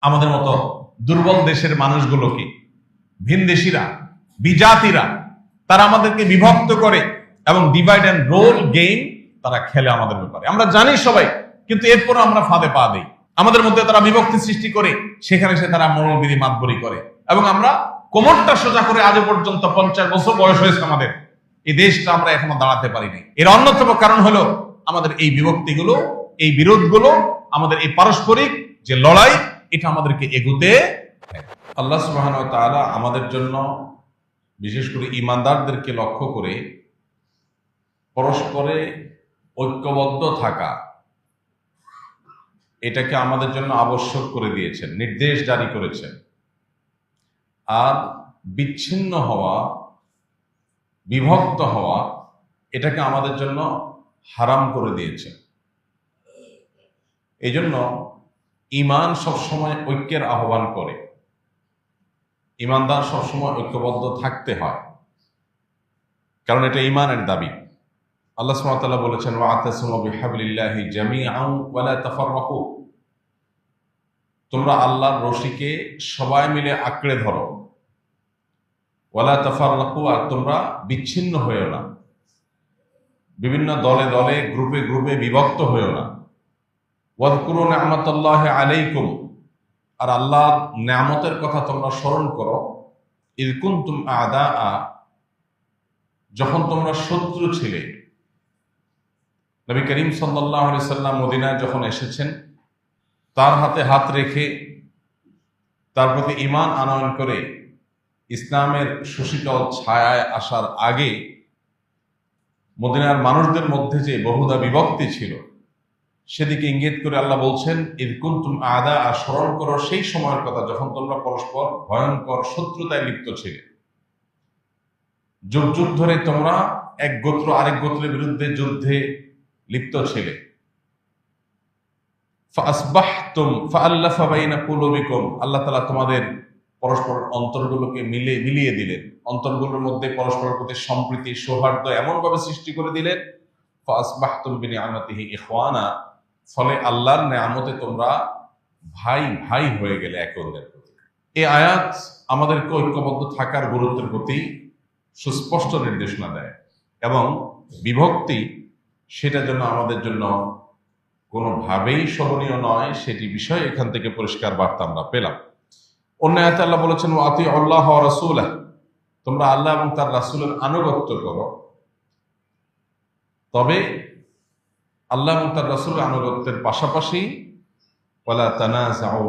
আমাদের মতো দুর্বল দেশের মানুষগুলোকে, ভিনদেশীরা, বিজাতিরা, তারা আমাদেরকে বিভক্ত করে এবং ডিভাইড অ্যান্ড রোল গেম তারা খেলে আমাদের ব্যাপারে। আমরা জানি সবাই, কিন্তু এরপরও আমরা ফাঁদে পা দিই। আমাদের মধ্যে তারা বিভক্তি সৃষ্টি করে, সেখানে সে তারা মনোবিধি মাতবরি করে, এবং আমরা কোমরটা সোজা করে আজ পর্যন্ত 50 বছর বয়স হয়েছে আমাদের, এই দেশটা আমরা এখনো দাঁড়াতে পারিনি। এর অন্যতম কারণ হলো আমাদের এই বিভক্তিগুলো, এই বিরোধগুলো, আমাদের এই পারস্পরিক যে লড়াই, এটা আমাদেরকে এগুতে। আল্লাহ সুবহানাহু ওয়া তাআলা আমাদের জন্য, বিশেষ করে ঈমানদারদেরকে লক্ষ্য করে, পরস্পরে ঐক্যবদ্ধ থাকা এটাকে আমাদের জন্য আবশ্যক করে দিয়েছেন, নির্দেশ জারি করেছেন। আর বিচ্ছিন্ন হওয়া, বিভক্ত হওয়া, এটাকে আমাদের জন্য হারাম করে দিয়েছেন। এই জন্য ঈমান সবসময় ঐক্যের আহ্বান করে, ঈমানদার সবসময় ঐক্যবদ্ধ থাকতে হয়, কারণ এটা ঈমানের দাবি। আল্লাহ সুবহানাহু ওয়া তাআলা বলেছেন, ওয়া'তাসিমু বিহাবলিল্লাহি জামিআন ওয়া লা তাফাররাকু, তোমরা আল্লাহর রশিকে সবাই মিলে আঁকড়ে ধরো, ওয়া লা তাফাররাকু, আর তোমরা বিচ্ছিন্ন হয়েও না, বিভিন্ন দলে দলে, গ্রুপে গ্রুপে বিভক্ত হয়েও না। ওয়াযকুরু নি'মাতাল্লাহি আলাইকুম, আর আল্লাহর নিয়ামতের কথা তোমরা স্মরণ করো। ইয কুনতুম আ'দাআ, যখন তোমরা শত্রু ছিলে। নবী করিম সাল্লাল্লাহু আলাইহি সাল্লাম মদিনায় যখন এসেছেন, তার হাতে হাত রেখে তার প্রতি ঈমান আনয়ন করে ইসলামের সুশীতল ছায়ায় আসার আগে মদিনার মানুষদের মধ্যে যে বহুদা বিভক্তি ছিল, সেদিকে ইঙ্গিত করে আল্লাহ বলছেন, ইয কুনতুম আ'দাআ, স্মরণ করো সেই সময়ের কথা যখন তোমরা পরস্পর ভয়ঙ্কর শত্রুতায় লিপ্ত ছিলে। যুগ যুগ ধরে তোমরা এক গোত্র আরেক গোত্রের বিরুদ্ধে যুদ্ধে লিপ্ত ছিলে। ফাসবাহতুম ফাআল্লাফা বাইনা কুলুবিকুম, আল্লাহ তাআলা তোমাদের পরস্পর অন্তরগুলোকে মিলিয়ে দিলেন, অন্তরগুলোর মধ্যে পরস্পরের প্রতি সম্প্রীতি, সৌহার্দ্য এমনভাবে সৃষ্টি করে দিলেন। ফাসবাহতুম বিনিআমাতিহি ইখওয়ানা, ফলে আল্লাহর নেয়ামতে তোমরা ভাই ভাই হয়ে গেলে একে অন্যের প্রতি। এই আয়াত আমাদেরকে ঐক্যবদ্ধ থাকার গুরুত্বের প্রতি সুস্পষ্ট নির্দেশনা দেয়, এবং বিভক্তি সেটা যেন আমাদের জন্য কোনোভাবেই শোভনীয় নয়, সেটি বিষয় এখান থেকে পরিষ্কার বার্তা আমরা পেলাম। অন্য আয়াতে আল্লাহ বলেছেন, ওয়া আতিউল্লাহ ওয়া রাসূলাহ, তোমরা আল্লাহ এবং তার রাসূলের আনুগত্য করো। তবে আল্লাহ এবং তার রাসূলের আনুগত্যের পাশাপাশি ওয়ালা তানাযাউ,